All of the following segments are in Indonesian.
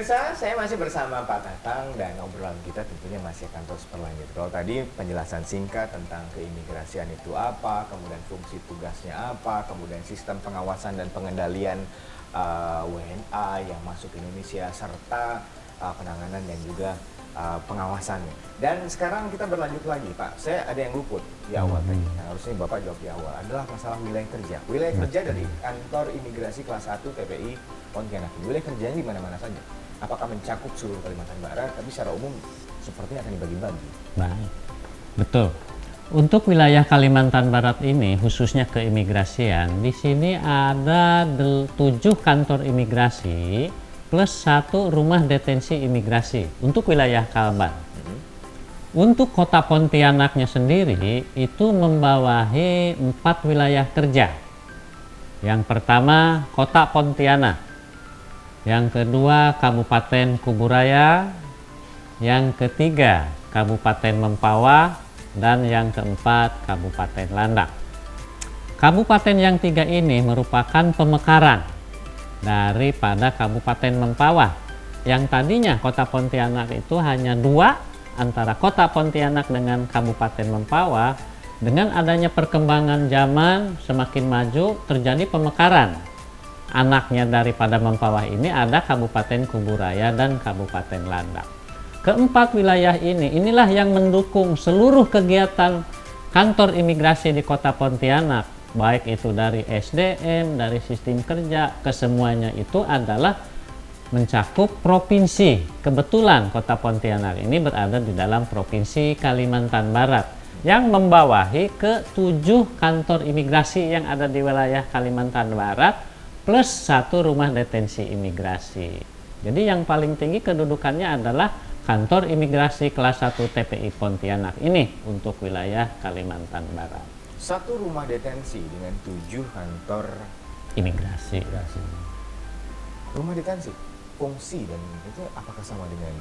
Pemirsa, saya masih bersama Pak Tatang dan obrolan kita tentunya masih akan terus berlanjut. Kalau tadi penjelasan singkat tentang keimigrasian itu apa, kemudian fungsi tugasnya apa, kemudian sistem pengawasan dan pengendalian WNA yang masuk ke Indonesia, serta penanganan dan juga pengawasannya. Dan sekarang kita berlanjut lagi, Pak. Saya ada yang luput di awal tadi. Nah, harusnya Bapak jawab di awal. Adalah masalah wilayah kerja. Wilayah kerja dari kantor imigrasi kelas 1 TPI Pontianak. Wilayah kerjanya di mana-mana saja. Apakah mencakup seluruh Kalimantan Barat? Tapi secara umum sepertinya akan dibagi-bagi. Baik, betul. Untuk wilayah Kalimantan Barat ini, khususnya keimigrasian, di sini ada 7 kantor imigrasi plus 1 rumah detensi imigrasi untuk wilayah Kalbar. Untuk kota Pontianaknya sendiri itu membawahi 4 wilayah kerja. Yang pertama kota Pontianak, yang kedua Kabupaten Kuburaya, yang ketiga Kabupaten Mempawah, dan yang keempat Kabupaten Landak. Kabupaten yang 3 ini merupakan pemekaran daripada Kabupaten Mempawah, yang tadinya kota Pontianak itu hanya 2 antara kota Pontianak dengan Kabupaten Mempawah. Dengan adanya perkembangan zaman semakin maju, terjadi pemekaran. Anaknya daripada Mempawah ini ada Kabupaten Kuburaya dan Kabupaten Landak. Keempat wilayah inilah yang mendukung seluruh kegiatan kantor imigrasi di kota Pontianak, baik itu dari SDM, dari sistem kerja, kesemuanya itu adalah mencakup provinsi. Kebetulan kota Pontianak ini berada di dalam provinsi Kalimantan Barat yang membawahi ke-7 kantor imigrasi yang ada di wilayah Kalimantan Barat plus 1 rumah detensi imigrasi. Jadi yang paling tinggi kedudukannya adalah kantor imigrasi kelas 1 TPI Pontianak ini untuk wilayah Kalimantan Barat. 1 rumah detensi dengan 7 kantor Imigrasi. Rumah detensi, fungsi dan itu apakah sama dengan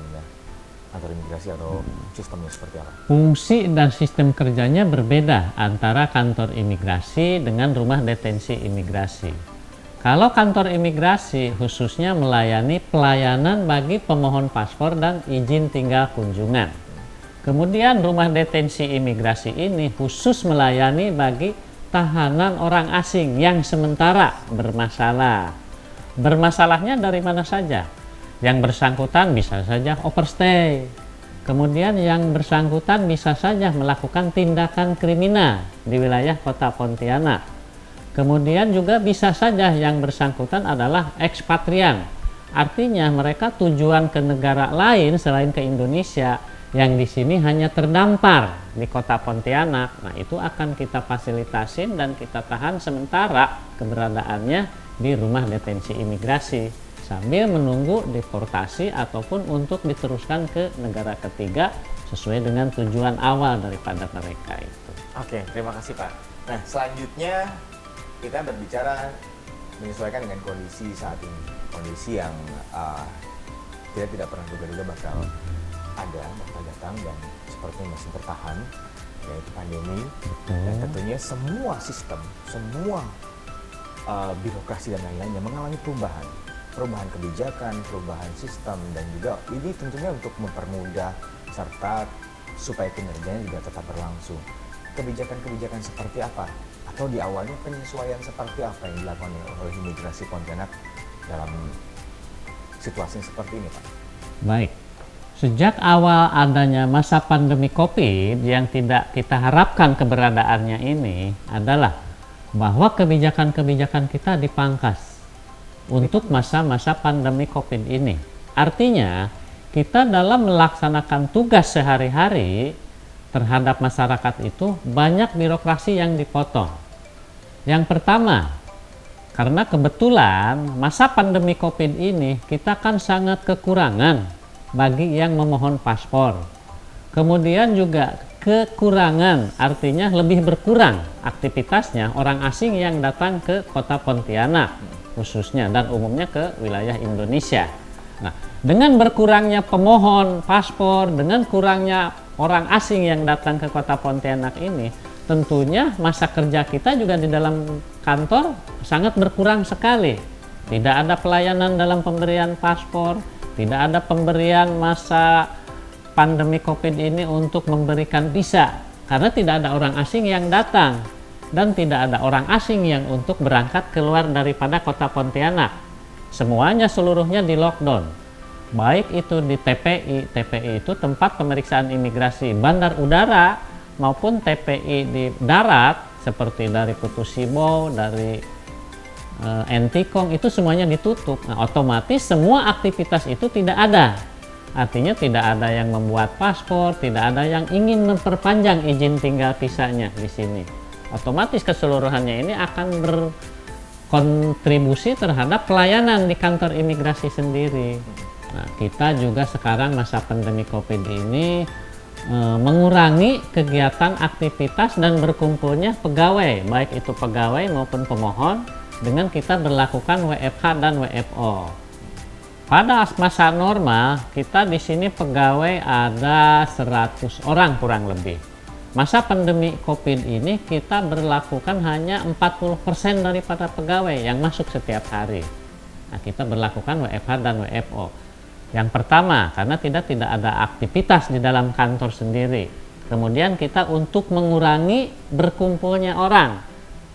kantor imigrasi atau sistemnya seperti apa? Fungsi dan sistem kerjanya berbeda antara kantor imigrasi dengan rumah detensi imigrasi. Kalau kantor imigrasi khususnya melayani pelayanan bagi pemohon paspor dan izin tinggal kunjungan. Kemudian rumah detensi imigrasi ini khusus melayani bagi tahanan orang asing yang sementara bermasalah. Bermasalahnya dari mana saja? Yang bersangkutan bisa saja overstay. Kemudian yang bersangkutan bisa saja melakukan tindakan kriminal di wilayah kota Pontianak. Kemudian juga bisa saja yang bersangkutan adalah ekspatrian. Artinya mereka tujuan ke negara lain selain ke Indonesia yang di sini hanya terdampar di kota Pontianak. Nah, itu akan kita fasilitasin dan kita tahan sementara keberadaannya di rumah detensi imigrasi sambil menunggu deportasi ataupun untuk diteruskan ke negara ketiga sesuai dengan tujuan awal daripada mereka itu. Oke, terima kasih Pak. Nah, selanjutnya kita berbicara menyesuaikan dengan kondisi saat ini, kondisi yang kita tidak pernah duga-duga bakal datang dan sepertinya masih bertahan, yaitu pandemi. Dan tentunya semua sistem, semua birokrasi dan lain-lainnya mengalami perubahan kebijakan, perubahan sistem, dan juga ini tentunya untuk mempermudah serta supaya kinerjanya juga tetap berlangsung. Kebijakan-kebijakan seperti apa? Atau di awalnya penyesuaian seperti apa yang dilakukan oleh imigrasi Pontianak dalam situasi seperti ini, Pak? Baik, sejak awal adanya masa pandemi COVID yang tidak kita harapkan keberadaannya ini adalah bahwa kebijakan-kebijakan kita dipangkas untuk masa-masa pandemi COVID ini. Artinya, kita dalam melaksanakan tugas sehari-hari terhadap masyarakat itu banyak birokrasi yang dipotong. Yang pertama, karena kebetulan masa pandemi COVID ini kita kan sangat kekurangan bagi yang memohon paspor. Kemudian juga kekurangan, artinya lebih berkurang aktivitasnya orang asing yang datang ke kota Pontianak khususnya dan umumnya ke wilayah Indonesia. Nah, dengan berkurangnya pemohon paspor, dengan kurangnya orang asing yang datang ke kota Pontianak ini, tentunya masa kerja kita juga di dalam kantor sangat berkurang sekali. Tidak ada pelayanan dalam pemberian paspor, Tidak ada pemberian masa pandemi COVID ini untuk memberikan visa, karena tidak ada orang asing yang datang dan tidak ada orang asing yang untuk berangkat keluar daripada kota Pontianak. Semuanya seluruhnya di lockdown, baik itu di TPI. TPI itu tempat pemeriksaan imigrasi bandar udara maupun TPI di darat seperti dari Kutusibo, dari Entikong, itu semuanya ditutup. Nah, otomatis semua aktivitas itu tidak ada. Artinya tidak ada yang membuat paspor, tidak ada yang ingin memperpanjang izin tinggal visanya di sini. Otomatis keseluruhannya ini akan berkontribusi terhadap pelayanan di kantor imigrasi sendiri. Nah, kita juga sekarang masa pandemi COVID ini mengurangi kegiatan aktivitas dan berkumpulnya pegawai, baik itu pegawai maupun pemohon, dengan kita berlakukan WFH dan WFO. Pada masa normal, kita di sini pegawai ada 100 orang kurang lebih. Masa pandemi COVID ini kita berlakukan hanya 40% daripada pegawai yang masuk setiap hari. Nah, kita berlakukan WFH dan WFO. Yang pertama, karena tidak ada aktivitas di dalam kantor sendiri. Kemudian kita untuk mengurangi berkumpulnya orang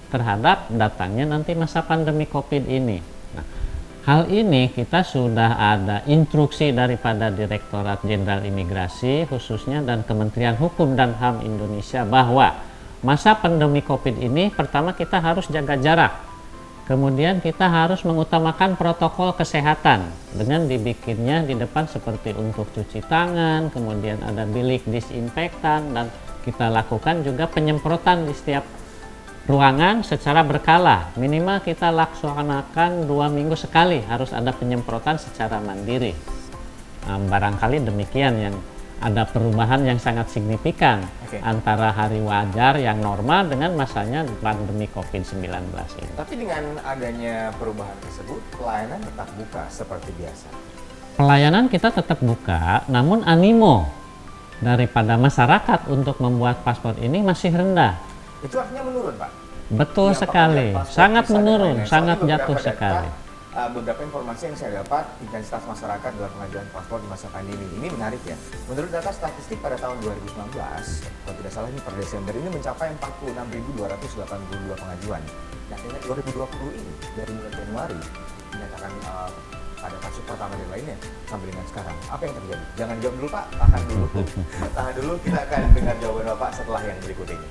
terhadap datangnya nanti masa pandemi COVID ini. Nah, hal ini kita sudah ada instruksi daripada Direktorat Jenderal Imigrasi khususnya dan Kementerian Hukum dan HAM Indonesia bahwa masa pandemi COVID ini pertama kita harus jaga jarak. Kemudian kita harus mengutamakan protokol kesehatan dengan dibikinnya di depan seperti untuk cuci tangan, kemudian ada bilik disinfektan, dan kita lakukan juga penyemprotan di setiap ruangan secara berkala. Minimal kita laksanakan 2 minggu sekali harus ada penyemprotan secara mandiri. Barangkali demikian yang ada perubahan yang sangat signifikan antara hari wajar yang normal dengan masanya pandemi COVID-19 ini. Tapi dengan adanya perubahan tersebut, pelayanan tetap buka seperti biasa? Pelayanan kita tetap buka, namun animo daripada masyarakat untuk membuat paspor ini masih rendah. Itu artinya menurun, Pak? Betul sekali, sangat menurun, sangat jatuh sekali. Beberapa informasi yang saya dapat, intensitas masyarakat dalam pengajuan paspor di masa pandemi ini menarik ya. Menurut data statistik pada tahun 2019, kalau tidak salah ini per Desember ini mencapai 46.282 pengajuan. Nah, dengan 2020 ini dari mulai Januari dinyatakan ada kasus pertama dan lainnya sampai dengan sekarang. Apa yang terjadi? Jangan jawab dulu, Pak. Tahan dulu. Tahan dulu, kita akan dengar jawaban Bapak setelah yang berikut ini.